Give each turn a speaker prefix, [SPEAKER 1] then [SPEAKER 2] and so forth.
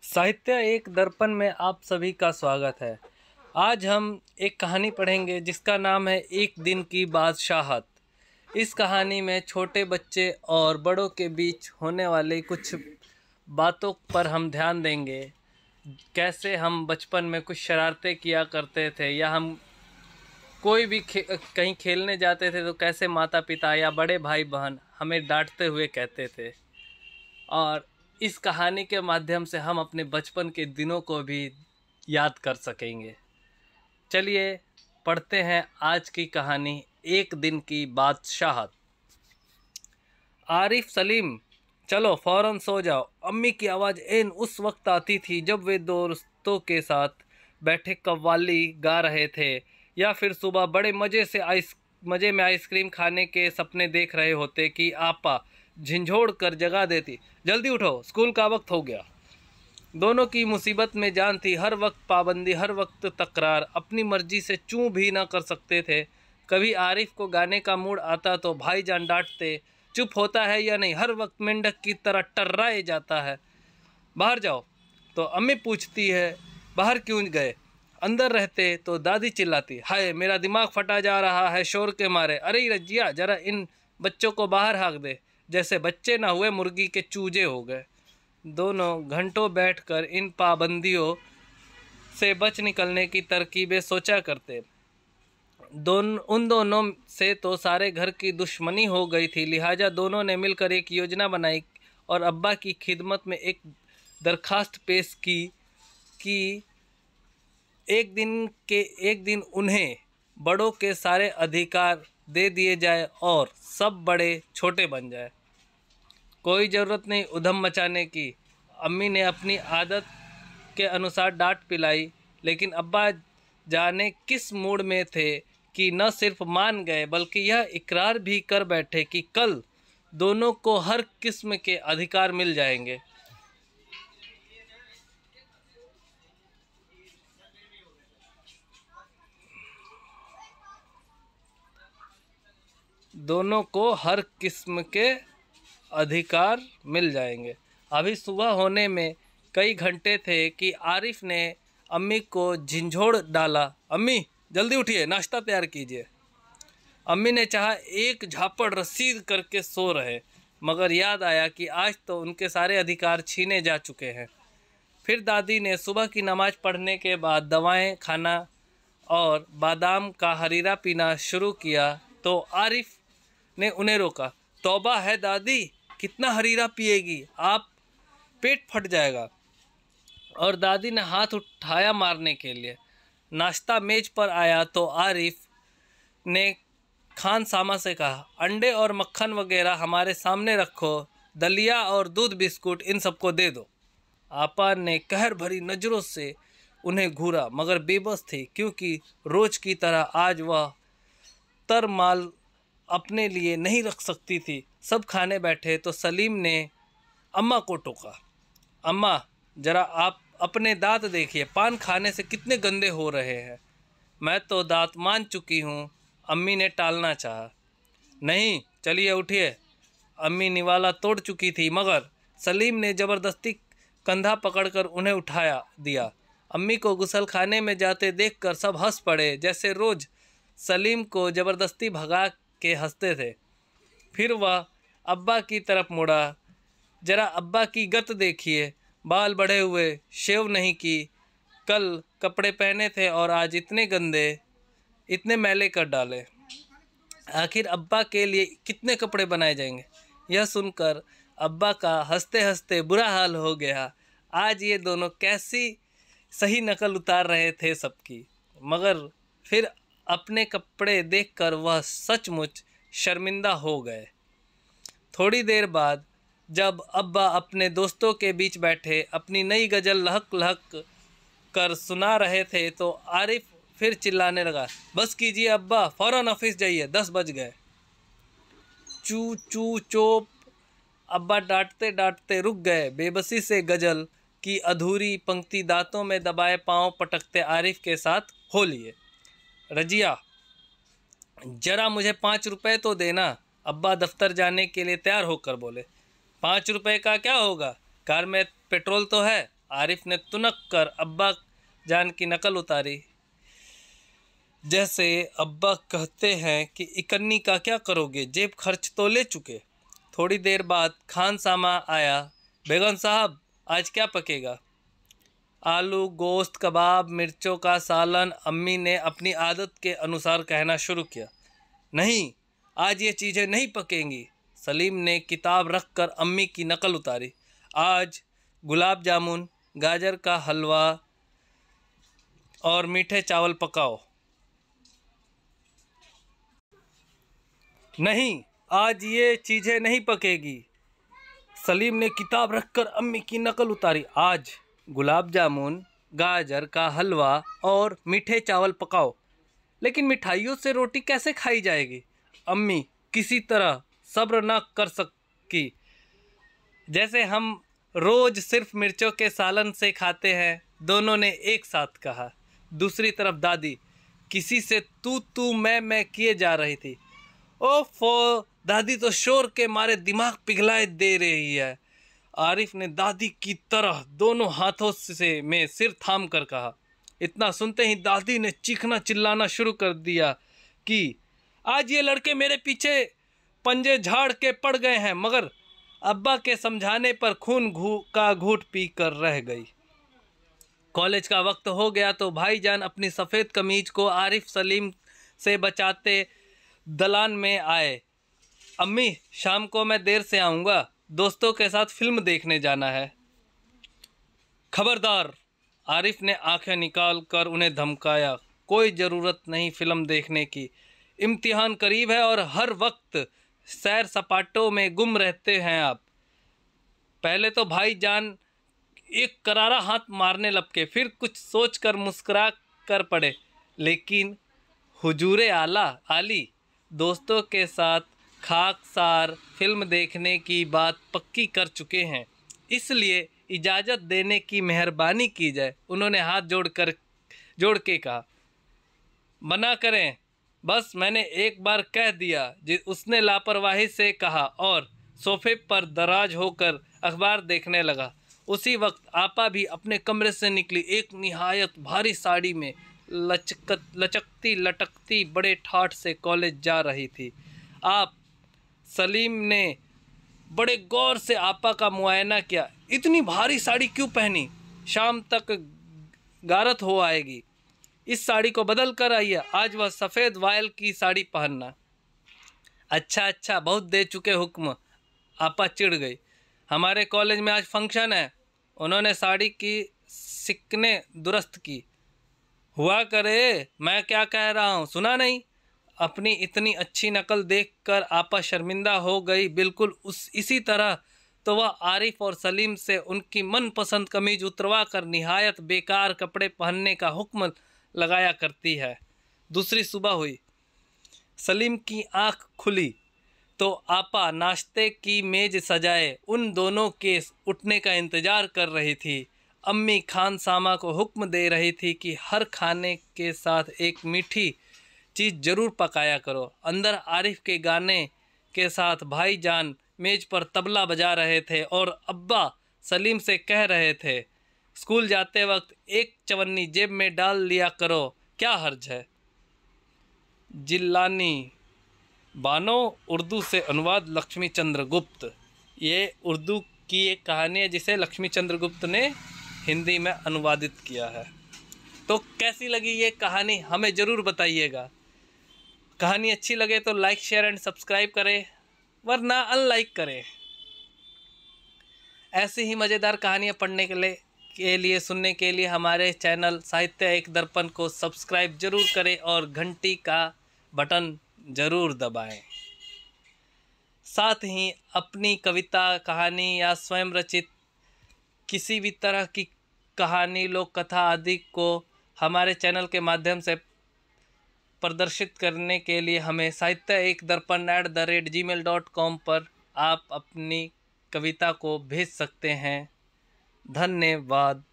[SPEAKER 1] साहित्य एक दर्पण में आप सभी का स्वागत है। आज हम एक कहानी पढ़ेंगे जिसका नाम है एक दिन की बादशाहत। इस कहानी में छोटे बच्चे और बड़ों के बीच होने वाले कुछ बातों पर हम ध्यान देंगे। कैसे हम बचपन में कुछ शरारतें किया करते थे, या हम कोई भी कहीं खेलने जाते थे तो कैसे माता पिता या बड़े भाई बहन हमें डांटते हुए कहते थे। और इस कहानी के माध्यम से हम अपने बचपन के दिनों को भी याद कर सकेंगे। चलिए पढ़ते हैं आज की कहानी, एक दिन की बादशाहत। आरिफ, सलीम, चलो फ़ौरन सो जाओ। अम्मी की आवाज़ एन उस वक्त आती थी जब वे दोस्तों के साथ बैठे कव्वाली गा रहे थे, या फिर सुबह बड़े मज़े में आइसक्रीम खाने के सपने देख रहे होते कि आपा झिंझोड़ कर जगा देती, जल्दी उठो, स्कूल का वक्त हो गया। दोनों की मुसीबत में जान थी, हर वक्त पाबंदी, हर वक्त तकरार, अपनी मर्जी से चूं भी ना कर सकते थे। कभी आरिफ को गाने का मूड आता तो भाईजान डांटते, चुप होता है या नहीं, हर वक्त मेंढक की तरह टर्राए जाता है। बाहर जाओ तो अम्मी पूछती है बाहर क्यों गए। अंदर रहते तो दादी चिल्लाती, हाय मेरा दिमाग फटा जा रहा है शोर के मारे। अरे रजिया, जरा इन बच्चों को बाहर हाँक दे, जैसे बच्चे ना हुए मुर्गी के चूजे हो गए। दोनों घंटों बैठकर इन पाबंदियों से बच निकलने की तरकीबें सोचा करते। उन दोनों से तो सारे घर की दुश्मनी हो गई थी, लिहाजा दोनों ने मिलकर एक योजना बनाई और अब्बा की खिदमत में एक दरखास्त पेश की कि एक दिन उन्हें बड़ों के सारे अधिकार दे दिए जाए और सब बड़े छोटे बन जाए। कोई ज़रूरत नहीं उधम मचाने की। अम्मी ने अपनी आदत के अनुसार डांट पिलाई, लेकिन अब्बा जाने किस मूड में थे कि न सिर्फ मान गए बल्कि यह इकरार भी कर बैठे कि कल दोनों को हर किस्म के अधिकार मिल जाएंगे। दोनों को हर किस्म के अधिकार मिल जाएंगे। अभी सुबह होने में कई घंटे थे कि आरिफ ने अम्मी को झिंझोड़ डाला, अम्मी जल्दी उठिए, नाश्ता तैयार कीजिए। अम्मी ने चाहा एक झापड़ रसीद करके सो रहे, मगर याद आया कि आज तो उनके सारे अधिकार छीने जा चुके हैं। फिर दादी ने सुबह की नमाज पढ़ने के बाद दवाएं खाना और बादाम का हरीरा पीना शुरू किया तो आरिफ ने उन्हें रोका। तौबा है दादी, कितना हरीरा पिएगी, आप पेट फट जाएगा। और दादी ने हाथ उठाया मारने के लिए। नाश्ता मेज पर आया तो आरिफ ने खान सामा से कहा, अंडे और मक्खन वगैरह हमारे सामने रखो, दलिया और दूध बिस्कुट इन सबको दे दो। आपा ने कहर भरी नज़रों से उन्हें घूरा, मगर बेबस थी, क्योंकि रोज की तरह आज वह तरमाल अपने लिए नहीं रख सकती थी। सब खाने बैठे तो सलीम ने अम्मा को टोका, अम्मा जरा आप अपने दांत देखिए, पान खाने से कितने गंदे हो रहे हैं। मैं तो दांत मान चुकी हूँ, अम्मी ने टालना चाहा। नहीं, चलिए उठिए। अम्मी निवाला तोड़ चुकी थी, मगर सलीम ने ज़बरदस्ती कंधा पकड़कर उन्हें उठाया दिया। अम्मी को गुसलखाने में जाते देखकर सब हंस पड़े, जैसे रोज़ सलीम को ज़बरदस्ती भगा के हंसते थे। फिर वह अब्बा की तरफ मुड़ा, जरा अब्बा की गत देखिए, बाल बढ़े हुए, शेव नहीं की, कल कपड़े पहने थे और आज इतने गंदे, इतने मैले कर डाले। आखिर अब्बा के लिए कितने कपड़े बनाए जाएंगे। यह सुनकर अब्बा का हंसते हंसते बुरा हाल हो गया। आज ये दोनों कैसी सही नकल उतार रहे थे सबकी, मगर फिर अपने कपड़े देखकर वह सचमुच शर्मिंदा हो गए। थोड़ी देर बाद जब अब्बा अपने दोस्तों के बीच बैठे अपनी नई गज़ल लहक लहक कर सुना रहे थे तो आरिफ फिर चिल्लाने लगा, बस कीजिए अब्बा, फ़ौरन ऑफिस जाइए, 10 बज गए। चू चू चोप। अब्बा डांटते डांटते रुक गए। बेबसी से गज़ल की अधूरी पंक्ति दांतों में दबाए पांव पटकते आरिफ के साथ हो लिए। रजिया, जरा मुझे 5 रुपए तो देना, अब्बा दफ्तर जाने के लिए तैयार होकर बोले। 5 रुपए का क्या होगा, कार में पेट्रोल तो है, आरिफ ने तुनक कर अब्बा जान की नकल उतारी। जैसे अब्बा कहते हैं कि इकन्नी का क्या करोगे, जेब खर्च तो ले चुके। थोड़ी देर बाद खान सामा आया। बेगम साहब, आज क्या पकेगा? आलू, गोश्त, कबाब, मिर्चों का सालन। अम्मी ने अपनी आदत के अनुसार कहना शुरू किया। नहीं, आज ये चीज़ें नहीं पकेंगी। सलीम ने किताब रख कर अम्मी की नकल उतारी। आज गुलाब जामुन, गाजर का हलवा और मीठे चावल पकाओ। नहीं, आज ये चीज़ें नहीं पकेगी। सलीम ने किताब रखकर अम्मी की नकल उतारी। आज गुलाब जामुन, गाजर का हलवा और मीठे चावल पकाओ। लेकिन मिठाइयों से रोटी कैसे खाई जाएगी? अम्मी किसी तरह सब्र न कर सकी। जैसे हम रोज सिर्फ मिर्चों के सालन से खाते हैं, दोनों ने एक साथ कहा। दूसरी तरफ दादी किसी से तू मैं किए जा रही थी। ओफो, दादी तो शोर के मारे दिमाग पिघलाए दे रही है। आरिफ ने दादी की तरह दोनों हाथों से में सिर थाम कर कहा। इतना सुनते ही दादी ने चीखना चिल्लाना शुरू कर दिया कि आज ये लड़के मेरे पीछे पंजे झाड़ के पड़ गए हैं, मगर अब्बा के समझाने पर खून का घूंट पी कर रह गई। कॉलेज का वक्त हो गया तो भाईजान अपनी सफ़ेद कमीज को आरिफ सलीम से बचाते दलान में आए। अम्मी, शाम को मैं देर से आऊँगा, दोस्तों के साथ फिल्म देखने जाना है। खबरदार, आरिफ ने आंखें निकाल कर उन्हें धमकाया। कोई ज़रूरत नहीं फिल्म देखने की, इम्तिहान करीब है और हर वक्त सैर सपाटों में गुम रहते हैं आप। पहले तो भाईजान एक करारा हाथ मारने लपके, फिर कुछ सोचकर मुस्कुरा कर पड़े। लेकिन हुजूरे आली दोस्तों के साथ खाकसार फिल्म देखने की बात पक्की कर चुके हैं, इसलिए इजाज़त देने की मेहरबानी की जाए। उन्होंने हाथ जोड़ के कहा। मना करें, बस मैंने एक बार कह दिया। उसने लापरवाही से कहा और सोफे पर दराज होकर अखबार देखने लगा। उसी वक्त आपा भी अपने कमरे से निकली। एक निहायत भारी साड़ी में लचकती लटकती बड़े ठाठ से कॉलेज जा रही थी। आप सलीम ने बड़े गौर से आपा का मुआयना किया। इतनी भारी साड़ी क्यों पहनी? शाम तक गारत हो आएगी। इस साड़ी को बदल कर आइए, आज वह सफ़ेद वायल की साड़ी पहनना। अच्छा, बहुत दे चुके हुक्म। आपा चिढ़ गई। हमारे कॉलेज में आज फंक्शन है। उन्होंने साड़ी की सिकने दुरुस्त की। हुआ करे, मैं क्या कह रहा हूँ, सुना नहीं? अपनी इतनी अच्छी नकल देखकर आपा शर्मिंदा हो गई। बिल्कुल इसी तरह तो वह आरिफ और सलीम से उनकी मनपसंद कमीज उतरवा कर निहायत बेकार कपड़े पहनने का हुक्म लगाया करती है। दूसरी सुबह हुई। सलीम की आंख खुली तो आपा नाश्ते की मेज सजाए उन दोनों के उठने का इंतज़ार कर रही थी। अम्मी खान सामा को हुक्म दे रही थी कि हर खाने के साथ एक मीठी चीज़ ज़रूर पकाया करो। अंदर आरिफ के गाने के साथ भाईजान मेज पर तबला बजा रहे थे और अब्बा सलीम से कह रहे थे, स्कूल जाते वक्त एक चवन्नी जेब में डाल लिया करो, क्या हर्ज है। जिल्लानी बानो, उर्दू से अनुवाद लक्ष्मी चंद्र गुप्त। ये उर्दू की एक कहानी है जिसे लक्ष्मी चंद्र गुप्त ने हिंदी में अनुवादित किया है। तो कैसी लगी ये कहानी हमें ज़रूर बताइएगा। कहानी अच्छी लगे तो लाइक शेयर एंड सब्सक्राइब करें, वरना अनलाइक करें। ऐसी ही मज़ेदार कहानियाँ पढ़ने के लिए सुनने के लिए हमारे चैनल साहित्य एक दर्पण को सब्सक्राइब जरूर करें और घंटी का बटन ज़रूर दबाएं। साथ ही अपनी कविता, कहानी या स्वयं रचित किसी भी तरह की कहानी, लोक कथा आदि को हमारे चैनल के माध्यम से प्रदर्शित करने के लिए हमें sahittya-ek-darpan@gmail.com पर आप अपनी कविता को भेज सकते हैं। धन्यवाद।